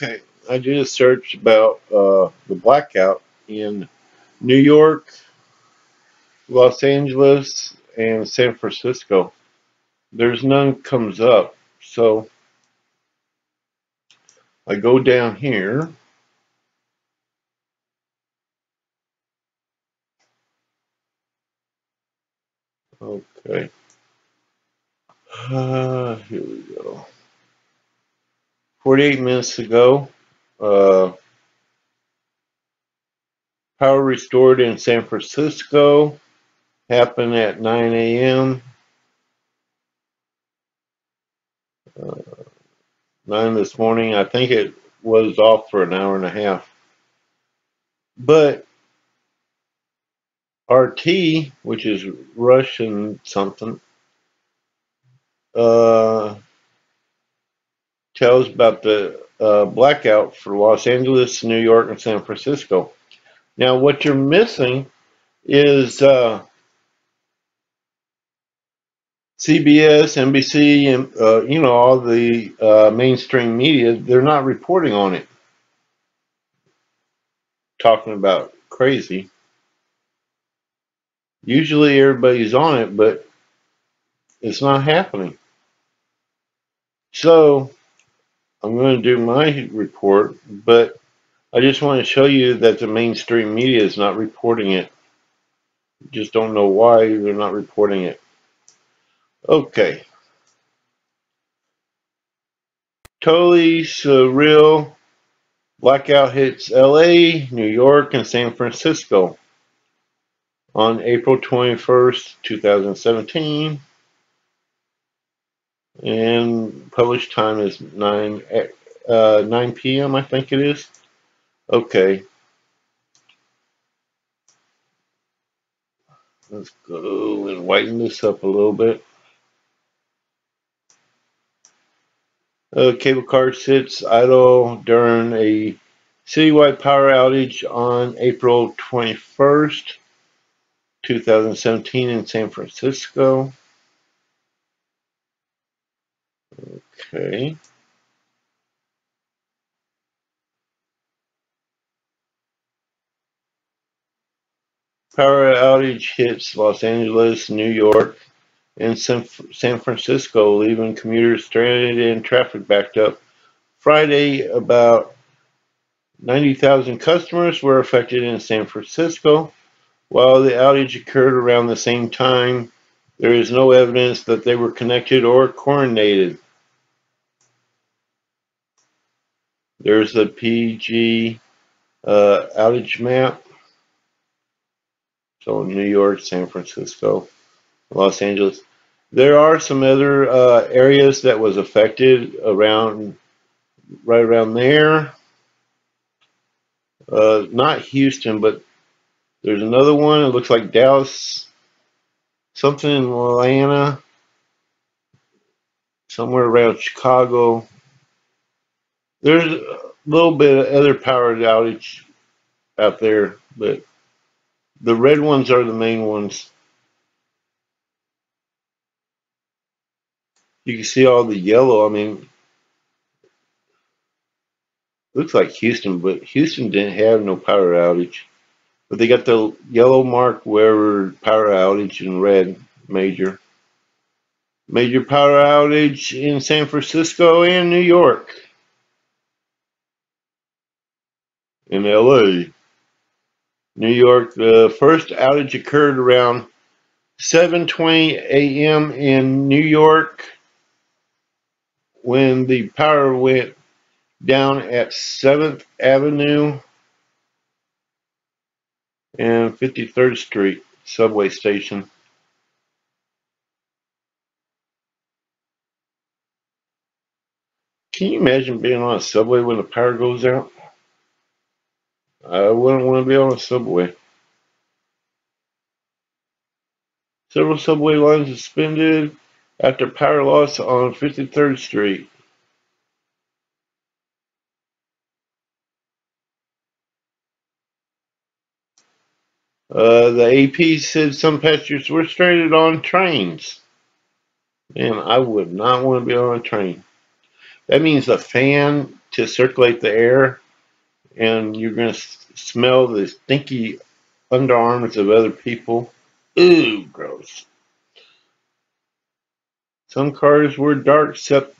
Okay, I did a search about the blackout in New York, Los Angeles, and San Francisco. There's none comes up, so I go down here. Okay, here we go. 48 minutes ago, uh, power restored in San Francisco. Happened at 9 a.m. 9 this morning. I think it was off for an hour and a half. But RT, which is Russian something, uh, tells about the blackout for Los Angeles, New York, and San Francisco. Now, what you're missing is CBS, NBC, and all the mainstream media. They're not reporting on it. Talking about crazy. Usually everybody's on it, but it's not happening. So I'm going to do my report, but I just want to show you that the mainstream media is not reporting it. Just don't know why they're not reporting it. Okay. Totally surreal. Blackout hits LA, New York, and San Francisco on April 21st, 2017. And published time is 9 p.m., I think it is. Okay. Let's go and whiten this up a little bit. Cable car sits idle during a citywide power outage on April 21st, 2017 in San Francisco. Okay. Power outage hits Los Angeles, New York, and San Francisco, leaving commuters stranded and traffic backed up. Friday, about 90,000 customers were affected in San Francisco. While the outage occurred around the same time, there is no evidence that they were connected or coordinated. There's the PG outage map. So New York, San Francisco, Los Angeles. There are some other areas that was affected right around there. Not Houston, but there's another one. It looks like Dallas, something in Atlanta, somewhere around Chicago. There's a little bit of other power outage out there, but the red ones are the main ones. You can see all the yellow. I mean, looks like Houston, but Houston didn't have no power outage. But they got the yellow mark where power outage in red, major. Major power outage in San Francisco and New York. In LA. New York, the first outage occurred around 7:20 a.m. in New York when the power went down at 7th Avenue and 53rd Street subway station. Can you imagine being on a subway when the power goes out? I wouldn't want to be on a subway. Several subway lines suspended after power loss on 53rd Street. The AP said some passengers were stranded on trains. Man, I would not want to be on a train. That means the fan to circulate the air, and you're going to smell the stinky underarms of other people. Ooh, gross. Some cars were dark except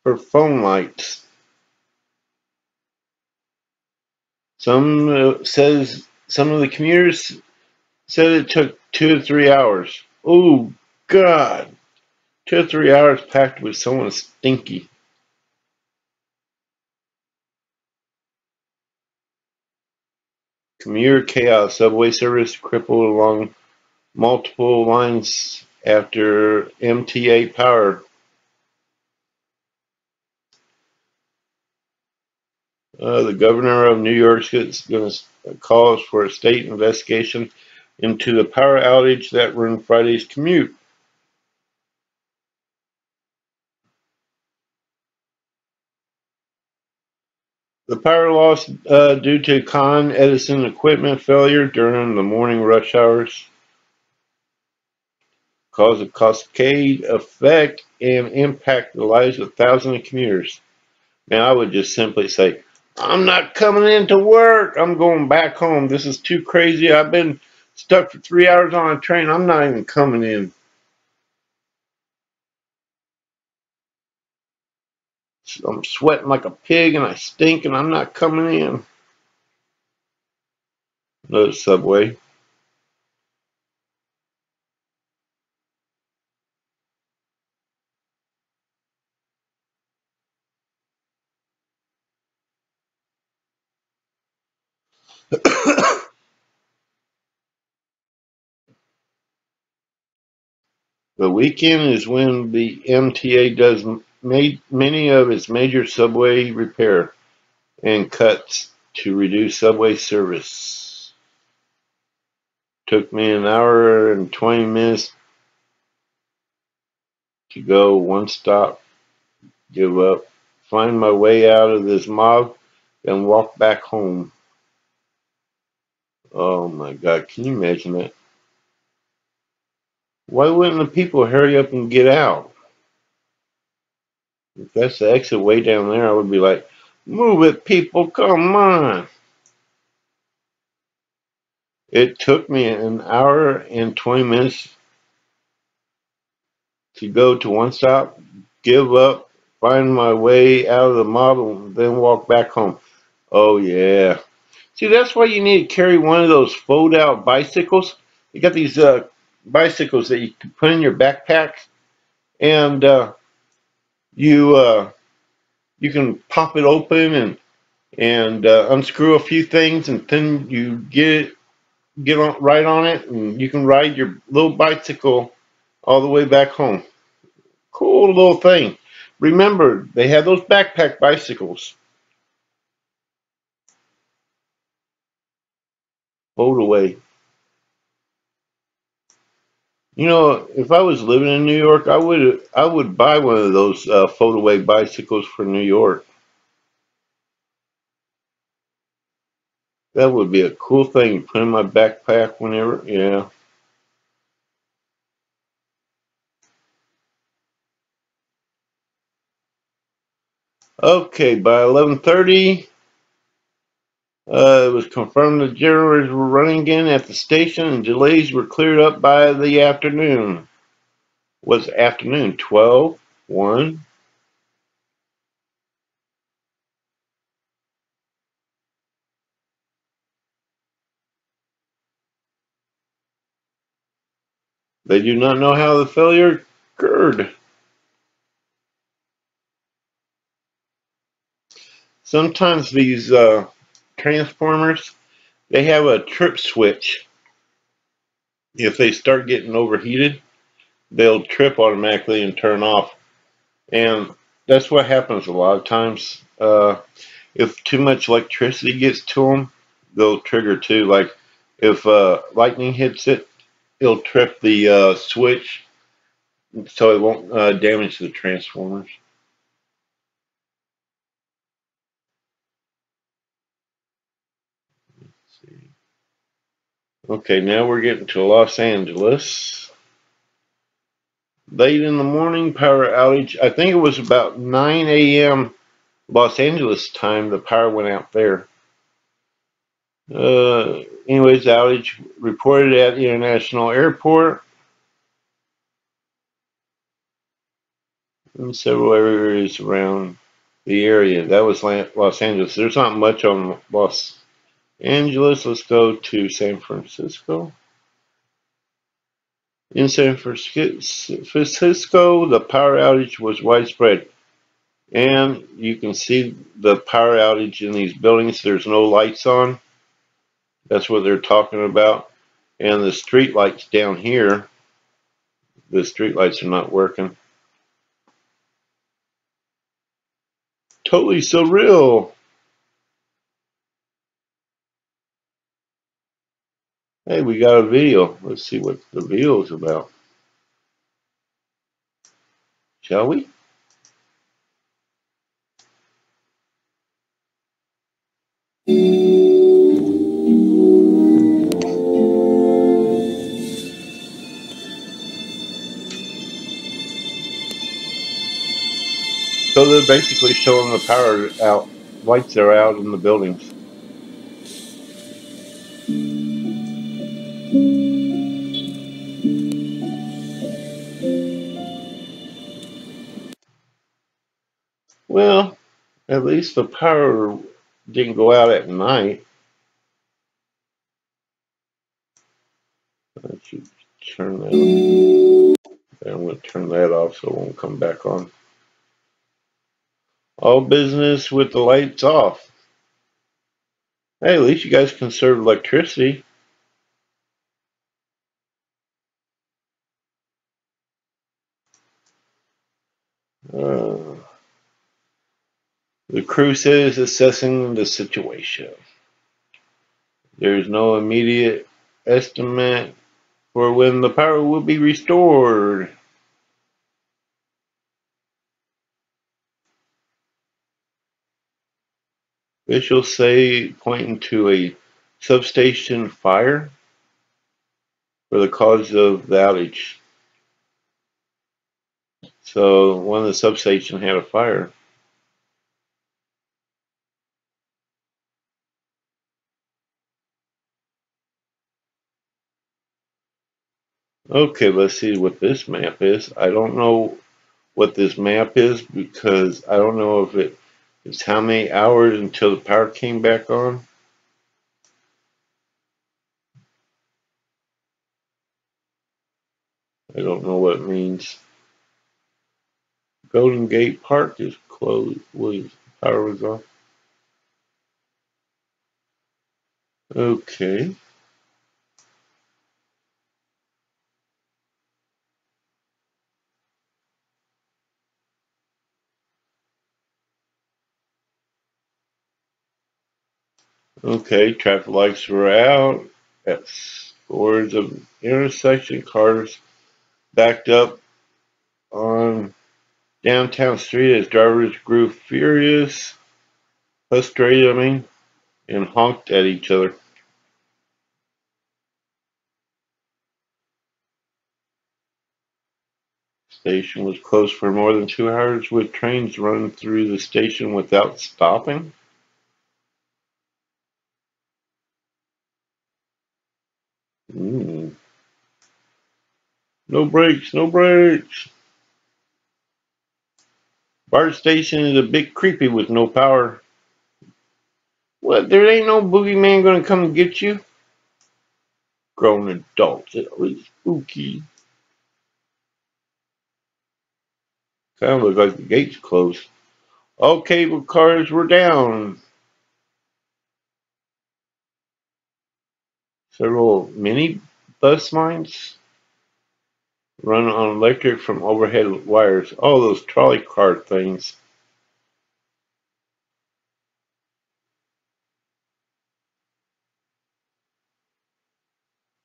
for phone lights. Some some of the commuters said it took 2 to 3 hours. Oh God, 2 to 3 hours packed with someone stinky. Commuter chaos. Subway service crippled along multiple lines after MTA power. The governor of New York is going to call for a state investigation into the power outage that ruined Friday's commute. The power loss due to Con Edison equipment failure during the morning rush hours caused a cascade effect and impact the lives of thousands of commuters. Now, I would just simply say, I'm not coming into work. I'm going back home. This is too crazy. I've been stuck for 3 hours on a train. I'm not even coming in. I'm sweating like a pig and I stink and I'm not coming in. No subway. The weekend is when the MTA does many of its major subway repair and cuts to reduce subway service. Took me an hour and 20 minutes to go one stop, give up, find my way out of this mob, and walk back home. Oh my God, can you imagine that? Why wouldn't the people hurry up and get out? If that's the exit way down there, I would be like, move it, people, come on. It took me an hour and 20 minutes to go to one stop, give up, find my way out of the mob, and then walk back home. Oh, yeah. See, that's why you need to carry one of those fold-out bicycles. You got these bicycles that you can put in your backpack, and you can pop it open and unscrew a few things, and then you get right on it, and you can ride your little bicycle all the way back home. Cool little thing. Remember, they have those backpack bicycles. Fold away. You know, if I was living in New York, I would buy one of those fold away bicycles for New York. That would be a cool thing to put in my backpack whenever. Yeah. Okay, by 11:30, it was confirmed the generators were running again at the station and delays were cleared up by the afternoon. Was afternoon 12, 1? They do not know how the failure occurred. Sometimes these transformers, they have a trip switch. If they start getting overheated, they'll trip automatically and turn off. And that's what happens a lot of times. If too much electricity gets to them, they'll trigger too. Like if lightning hits it, it'll trip the switch so it won't damage the transformers. Let's see. Okay, now we're getting to Los Angeles. Late in the morning, power outage. I think it was about 9 a.m. Los Angeles time, the power went out there. Anyways, the outage reported at the international airport and several areas around the area. That was Los Angeles. There's not much on Los Angeles. Let's go to San Francisco. In San Francisco, the power outage was widespread. And you can see the power outage in these buildings. There's no lights on. That's what they're talking about. And the street lights down here, the street lights are not working. Totally surreal. Hey, we got a video. Let's see what the video is about. Shall we? So they're basically showing the power out. Lights are out in the buildings. Well, at least the power didn't go out at night. I should turn that on. I'm going to turn that off so it won't come back on. All business with the lights off. Hey, at least you guys conserve electricity. Uh, the crew says assessing the situation. There is no immediate estimate for when the power will be restored. Officials say, pointing to a substation fire for the cause of the outage. So one of the substations had a fire. Okay, let's see what this map is. I don't know what this map is because I don't know if it's how many hours until the power came back on. I don't know what it means. Golden Gate Park is closed. Power was off. Okay. Okay, traffic lights were out at scores of intersection. Cars backed up on downtown street as drivers grew frustrated, and honked at each other. Station was closed for more than 2 hours with trains running through the station without stopping. Mm. No brakes, no brakes. BART station is a bit creepy with no power. What? There ain't no boogeyman gonna come get you? Grown adults. It was spooky. Kind of looks like the gate's closed. All cable cars were down. Several mini bus lines run on electric from overhead wires. All those trolley car things.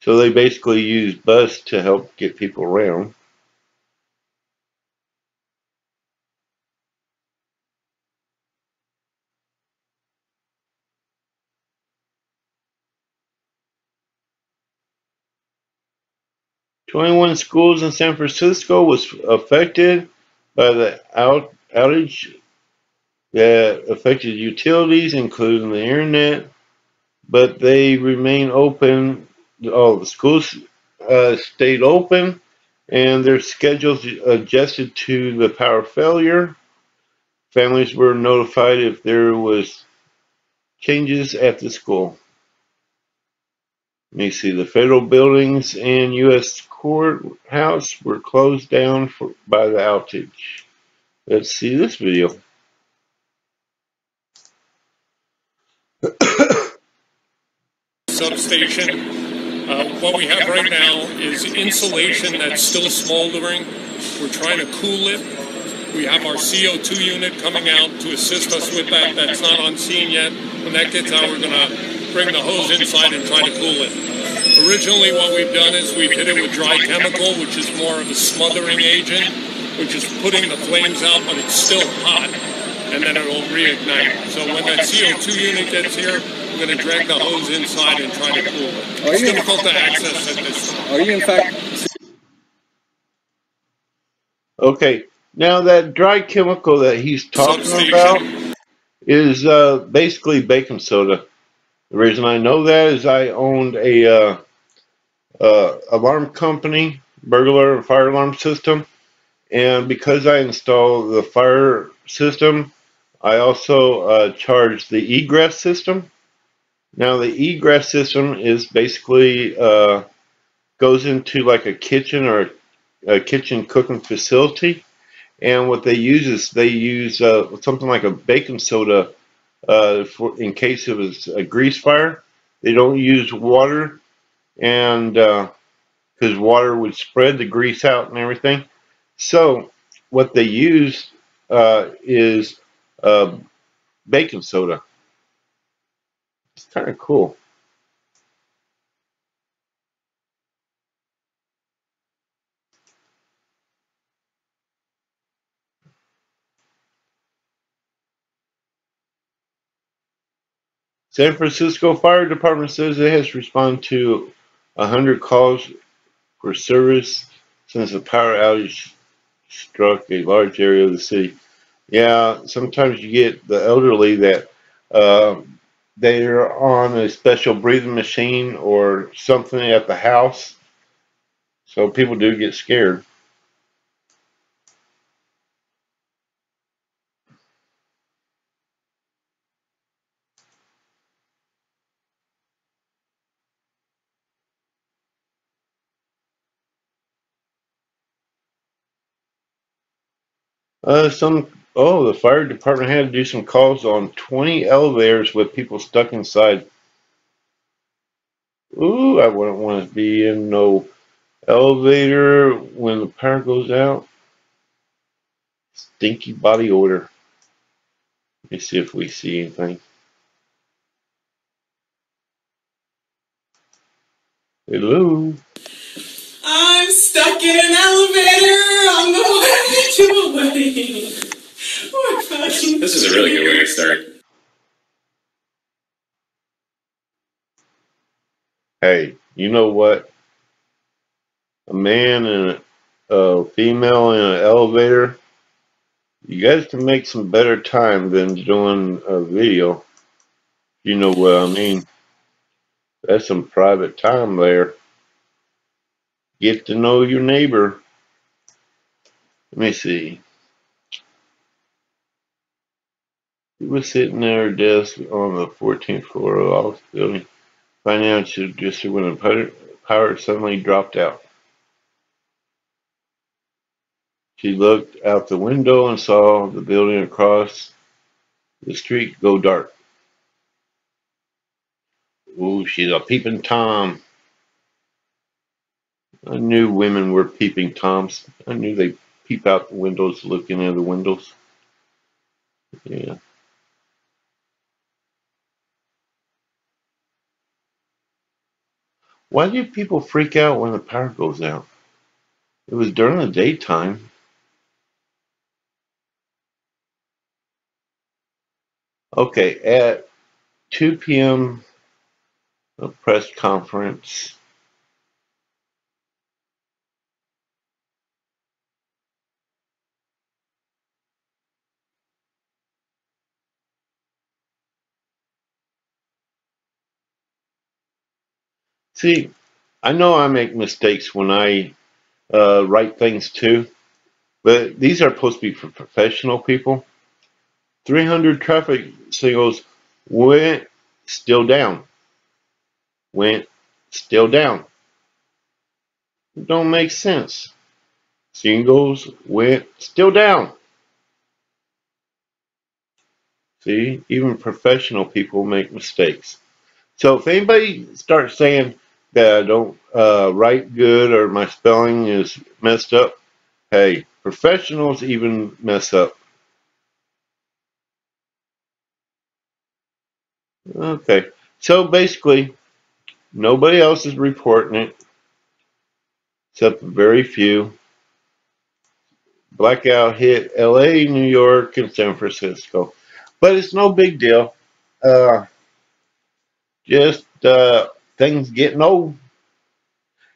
So they basically use bus to help get people around. "21 schools in San Francisco was affected by the outage that affected utilities, including the internet, but they remain open. All the schools stayed open, and their schedules adjusted to the power failure. Families were notified if there was changes at the school. Let me see. The federal buildings and U.S. courthouse were closed down by the outage. Let's see this video. Substation. What we have right now is insulation that's still smoldering. We're trying to cool it. We have our CO2 unit coming out to assist us with that. That's not on scene yet. When that gets out, we're going to bring the hose inside and try to cool it. Originally, what we've done is we've hit it with dry chemical, which is more of a smothering agent, which is putting the flames out, but it's still hot, and then it'll reignite. So when that CO2 unit gets here, we're going to drag the hose inside and try to cool it. It's difficult to access at this time. Are you in fact... Okay, now that dry chemical that he's talking about is basically baking soda. The reason I know that is I owned a alarm company, burglar and fire alarm system, and because I installed the fire system, I also charged the egress system. Now the egress system is basically goes into like a kitchen or a kitchen cooking facility, and what they use is they use something like a baking soda in case it was a grease fire. They don't use water, and because water would spread the grease out and everything. So what they use is uh, baking soda. It's kind of cool. San Francisco Fire Department says it has responded to 100 calls for service since the power outage struck a large area of the city. Yeah, sometimes you get the elderly that uh, they're on a special breathing machine or something at the house, so people do get scared. The fire department had to do some calls on 20 elevators with people stuck inside. Ooh, I wouldn't want to be in no elevator when the power goes out. Stinky body odor. Let me see if we see anything. Hello. I'm stuck in an elevator on the way to a wedding. This is a really good way to start. Hey, you know what? A man and a female in an elevator, you guys can make some better time than doing a video. You know what I mean? That's some private time there. Get to know your neighbor. Let me see. He was sitting at her desk on the 14th floor of the office building, financial district, when the power suddenly dropped out. She looked out the window and saw the building across the street go dark. Ooh, she's a peeping Tom. I knew women were peeping Toms. I knew they peep out the windows looking at the windows. Yeah. Why do people freak out when the power goes out? It was during the daytime. Okay, at 2 p.m. a press conference. See, I know I make mistakes when I write things too, but these are supposed to be for professional people. 300 traffic signals went still down. Went still down. It don't make sense. Singles went still down. See, even professional people make mistakes. So if anybody starts saying that I don't write good or my spelling is messed up, hey, professionals even mess up. Okay, so basically, nobody else is reporting it except very few. Blackout hit LA, New York, and San Francisco. But it's no big deal. Just things getting old.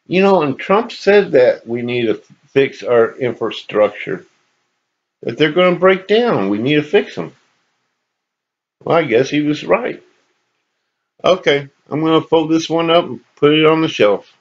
You know, and Trump said that we need to fix our infrastructure. That they're going to break down. We need to fix them. Well, I guess he was right. Okay, I'm going to fold this one up and put it on the shelf.